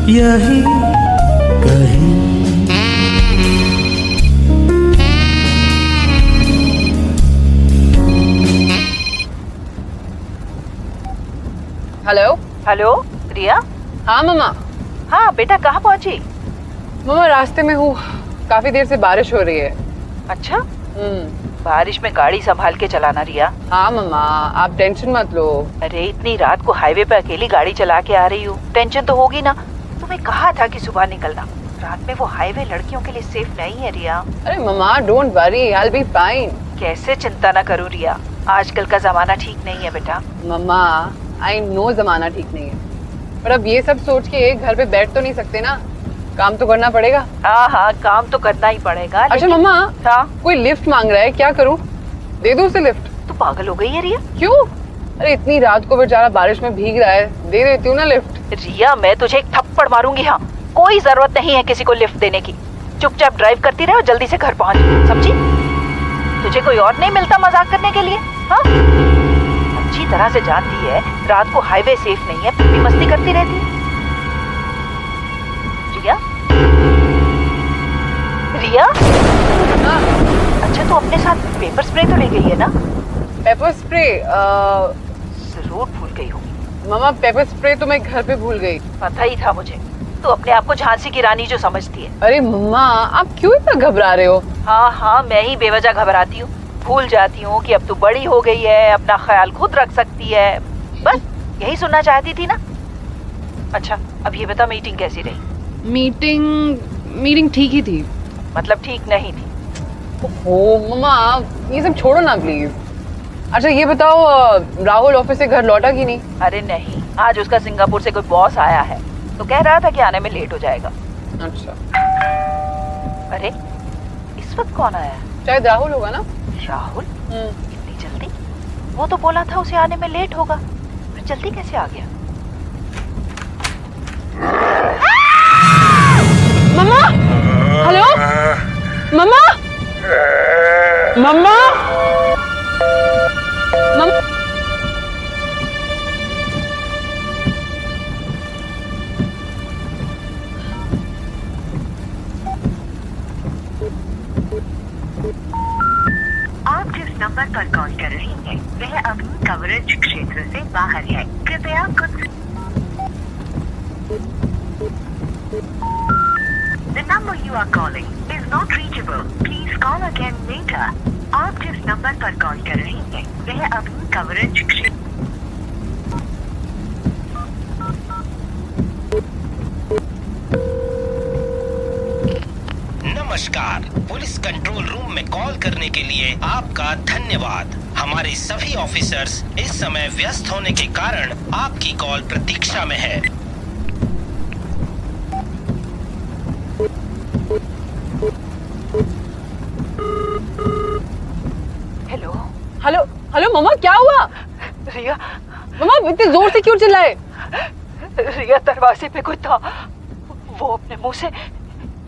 यही कहीं। Hello. Hello रिया। हाँ मम्मा। हाँ बेटा, कहाँ पहुँची? मम्मा रास्ते में हूँ, काफी देर से बारिश हो रही है। अच्छा, बारिश में गाड़ी संभाल के चलाना रिया। हाँ मम्मा, आप टेंशन मत लो। अरे इतनी रात को हाईवे पे अकेली गाड़ी चला के आ रही हूँ, टेंशन तो होगी ना। तुम्हें कहा था कि सुबह निकलना, रात में वो हाईवे लड़कियों के लिए सेफ नहीं है रिया। अरे mamma don't worry, I will be fine. कैसे चिंता ना करूँ रिया, आजकल का जमाना ठीक नहीं है बेटा। मम्मा आई नो जमाना ठीक नहीं है, पर अब ये सब सोच के घर पे बैठ तो नहीं सकते ना, काम तो करना पड़ेगा। हाँ हाँ, काम तो करना ही पड़ेगा। अच्छा मम्मा, हाँ कोई लिफ्ट मांग रहा है, क्या करूँ? दे दो उसे लिफ्ट। तू पागल हो गई है रिया? क्यों? अरे इतनी रात को बेचारा बारिश में भीग रहा है, दे देती हूँ ना लिफ्ट। रिया मैं तुझे एक थप्पड़ मारूंगी। हाँ, कोई जरूरत नहीं है किसी को लिफ्ट देने की। चुपचाप ड्राइव करती रहे और जल्दी से घर पहुंच, समझी? तुझे कोई और नहीं मिलता मजाक करने के लिए? हाँ, अच्छी तरह से जानती है रात को हाईवे सेफ नहीं है, फिर भी मस्ती करती रहती है। रिया, रिया। हाँ। अच्छा तू अपने साथ पेपर स्प्रे तो ले गई है ना? Paper spray? जरूर भूल गई होगी। मम्मा पेपर स्प्रे तो मैं घर पे भूल गई। पता ही था मुझे, तू अपने आप को झांसी की रानी जो समझती है। अरे मम्मा आप क्यों इतना घबरा रहे हो? हाँ हाँ, मैं ही बेवजह घबराती हूँ, भूल जाती हूँ कि अब तू बड़ी हो गई है, अपना ख्याल खुद रख सकती है। बस यही सुनना चाहती थी ना? अच्छा अब ये बता, मीटिंग कैसी रही? मीटिंग ठीक ही थी। मतलब ठीक नहीं थी? ओ मम्मा ये सब छोड़ो ना प्लीज। अच्छा ये बताओ, राहुल ऑफिस से घर लौटा कि नहीं? अरे नहीं, आज उसका सिंगापुर से कोई बॉस आया है, तो कह रहा था कि आने में लेट हो जाएगा। अच्छा। अरे इस वक्त कौन आया? शायद राहुल होगा ना। राहुल? इतनी जल्दी? वो तो बोला था उसे आने में लेट होगा, फिर जल्दी कैसे आ गया? मम्मा, हेलो मम्मा, मम्मा, मम्मा। आप जिस नंबर पर कॉल कर रही हैं, वह अभी कवरेज क्षेत्र से बाहर है। कृपया कुछ। The number you are calling is not reachable. Please call again later. आप जिस नंबर पर कॉल कर रही हैं, वह अभी कवरेज क्षेत्र। नमस्कार, पुलिस कंट्रोल रूम में कॉल करने के लिए आपका धन्यवाद। हमारे सभी ऑफिसर्स इस समय व्यस्त होने के कारण आपकी कॉल प्रतीक्षा में है। हेलो हेलो हेलो मम्मा, क्या हुआ? रिया। मम्मा इतने जोर से क्यों चिल्लाए? रिया दरवाजे पे कोई था, वो अपने मुंह से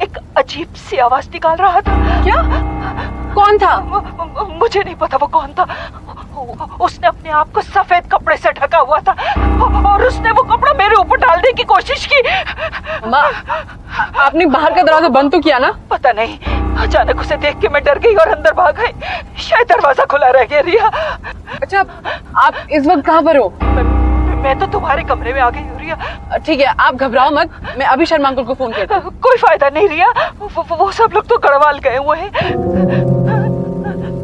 एक अजीब सी आवाज निकाल रहा था। क्या? कौन था? मुझे नहीं पता वो कौन था। उसने अपने आप को सफेद कपड़े से ढका हुआ था और उसने वो कपड़ा मेरे ऊपर डालने की कोशिश की। मम्मा आपने बाहर का दरवाजा बंद तो किया ना? पता नहीं, अचानक उसे देख के मैं डर गई और अंदर भाग गई। शायद दरवाजा खुला रह गया। रिया। अच्छा आप इस वक्त कहाँ पर हो? मैं तो तुम्हारे कमरे में आ गई हूँ रिया। ठीक है आप घबराओ मत, मैं अभी शर्मा अंकल को फोन करती हूँ। कोई फायदा नहीं रिया, वो सब लोग तो गढ़वाल गए हुए हैं।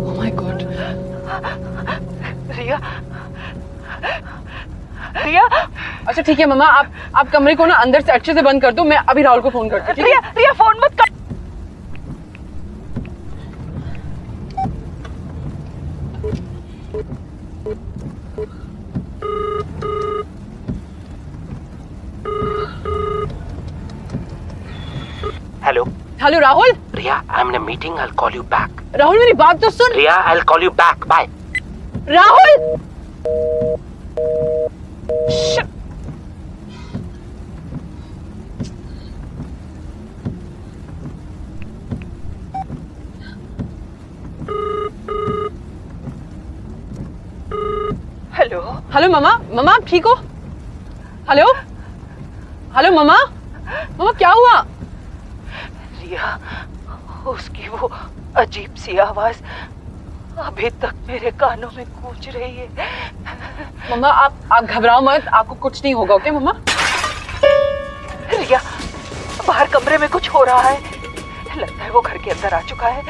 Oh my God। रिया। रिया। अच्छा ठीक है मम्मा, आप कमरे को ना अंदर से अच्छे से बंद कर दो, मैं अभी राहुल को फोन करती हूँ। रिया, रिया फोन मत कर। Hello hello Rahul. Riya, I am in a meeting, I will call you back. Rahul मेरी बात तो सुन। Riya, I will call you back, bye. Rahul. Hello. Hello mamma, mamma आप ठीक हो? Hello hello mamma. मम्मा क्या हुआ? रिया, उसकी वो अजीब सी आवाज अभी तक मेरे कानों में गूंज रही है। मम्मा आप घबराओ मत, आपको कुछ नहीं होगा। ओके मम्मा? रिया, बाहर कमरे में कुछ हो रहा है। लगता है वो घर के अंदर आ चुका है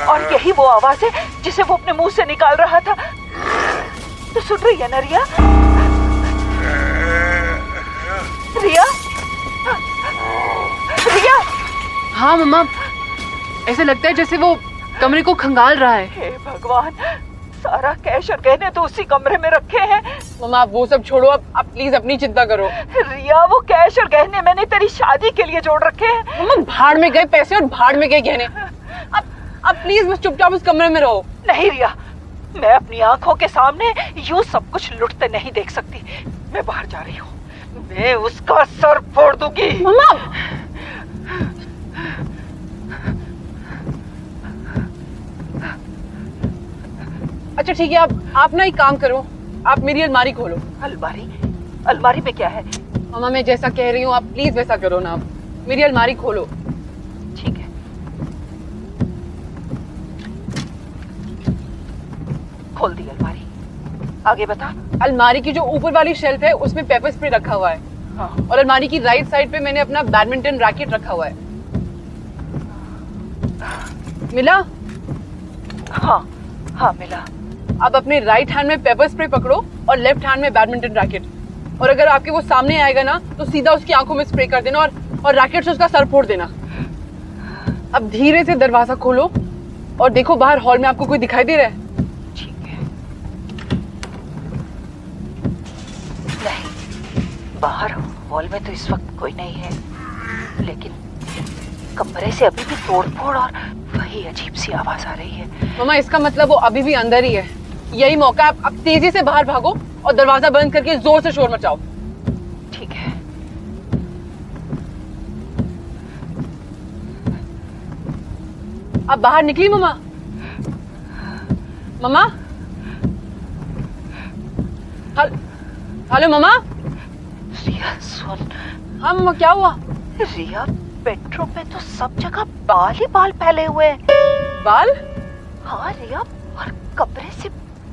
और यही वो आवाज है जिसे वो अपने मुंह से निकाल रहा था। तो सुन रही है ना रिया? रिया, रिया। हाँ मम्मा, ऐसे लगता है जैसे वो कमरे को खंगाल रहा है। हे भगवान, सारा कैश और गहने तो उसी कमरे में रखे हैं। मम्मा आप वो सब छोड़ो, आप प्लीज अपनी चिंता करो। रिया, वो कैश और गहने मैंने तेरी शादी के लिए जोड़ रखे हैं। मम्मा भाड़ में गए पैसे और भाड़ में गए गहने। आप प्लीज बस चुपचाप उस कमरे में रहो। नहीं रिया, मैं अपनी आंखों के सामने यूं सब कुछ लुटते नहीं देख सकती। मैं बाहर जा रही हूँ, मैं उसका सर फोड़ दूंगी। मम्मा अच्छा ठीक है, आप ना एक काम करो, आप मेरी अलमारी खोलो। अलमारी? अलमारी में क्या है? मम्मा मैं जैसा कह रही हूँ आप प्लीज वैसा करो ना। आप मेरी अलमारी खोलो। ठीक है, खोल दी अलमारी। आगे बता। अलमारी की जो ऊपर वाली शेल्फ है उसमें पेपर स्प्रे रखा हुआ है। हाँ। और अलमारी की राइट साइड पे मैंने अपना बैडमिंटन रैकेट रखा हुआ है। मिला? हाँ हाँ मिला। अब अपने राइट हैंड में पेपर स्प्रे पकड़ो और लेफ्ट हैंड में बैडमिंटन रैकेट। और अगर आपके वो सामने आएगा ना तो सीधा उसकी आंखों में स्प्रे कर देना और रैकेट से उसका सर फोड़ देना। अब धीरे से दरवाजा खोलो और देखो बाहर हॉल में आपको कोई दिखाई दे रहा है? ठीक है। नहीं, बाहर हॉल में तो इस वक्त कोई नहीं है, लेकिन कमरे से अभी भी तोड़फोड़ और वही अजीब सी आवाज आ रही है। मम्मा इसका मतलब वो अभी भी अंदर ही है। यही मौका है, आप तेजी से बाहर भागो और दरवाजा बंद करके जोर से शोर मचाओ। ठीक है। आप बाहर निकली मम्मा? मम्मा? हेलो मम्मा? रिया सुन। हाँ मम्मा क्या हुआ? रिया, बेडरूम में तो सब जगह बाल ही बाल फैले हुए हैं। बाल? हाँ रिया, और कमरे से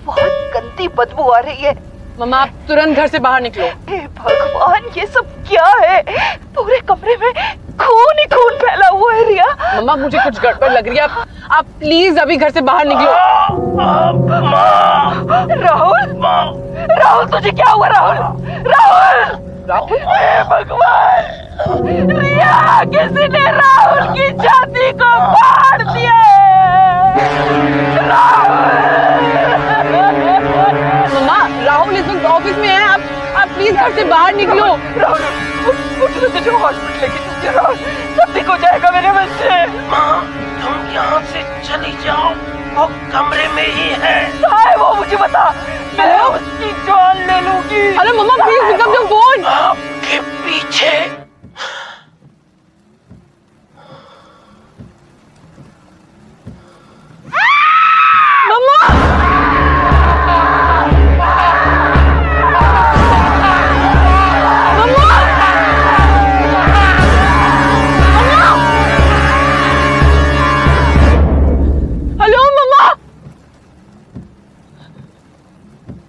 बहुत गंदी बदबू आ रही है। मम्मा आप तुरंत घर से बाहर निकलो। हे भगवान, ये सब क्या है? पूरे कमरे में खून ही खून फैला हुआ है रिया। मम्मा मुझे कुछ गड़बड़ लग रही है, आप प्लीज अभी घर से बाहर निकलो। राहुल, राहुल तुझे क्या हुआ? राहुल, राहुल, राहुल? हे भगवान, रिया, किसी ने राहुल की छाती को फाड़ दिया है। मम्मा राहुल इस वक्त ऑफिस में है, आप प्लीज घर से बाहर निकलो। राहुल, मुझे तुझे हॉस्पिटल लेके चलते। राहुल, सब ठीक हो जाएगा मेरे बच्चे। माँ, तुम यहाँ से चली जाओ, वो कमरे में ही है। कहाँ है वो, मुझे बता, मैं उसकी जान ले लूंगी। Hello mamma please pick up the phone. आपके पीछे। Mamma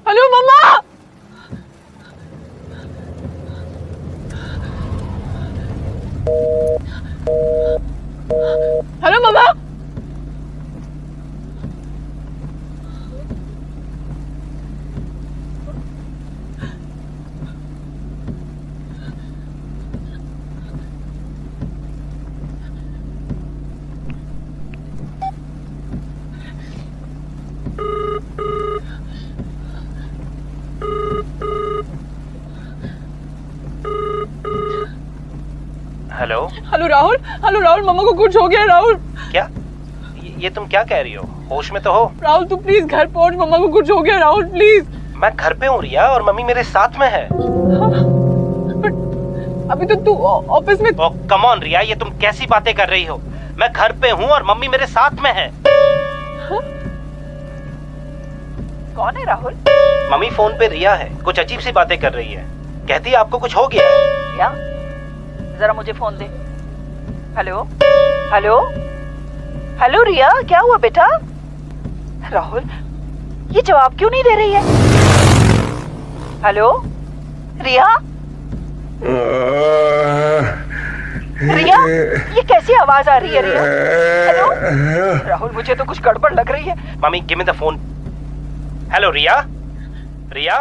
hello mamma. Hello hello Rahul, hello Rahul, mamma को कुछ हो गया। राहुल क्या? ये तुम क्या कह रही हो? होश में तो हो? राहुल तू प्लीज घर पहुंच, मम्मा को कुछ हो गया। राहुल प्लीज। मैं घर पे हूँ रिया, और मम्मी मेरे साथ में है। बट अभी तो तू ऑफिस में। ओह कम ऑन रिया, ये तुम कैसी बातें कर रही हो? मैं घर पे हूँ और मम्मी मेरे साथ में है। कौन है राहुल? मम्मी फोन पे रिया है, कुछ अजीब सी बातें कर रही है। कहती है आपको कुछ हो गया है। रिया, जरा मुझे फोन दे। हेलो हेलो हेलो रिया, क्या हुआ बेटा? राहुल, ये जवाब क्यों नहीं दे रही है? हेलो रिया? रिया, ये कैसी आवाज आ रही है रिया? हेलो राहुल, मुझे तो कुछ गड़बड़ लग रही है। Mummy give me the phone. Hello Riya? Riya?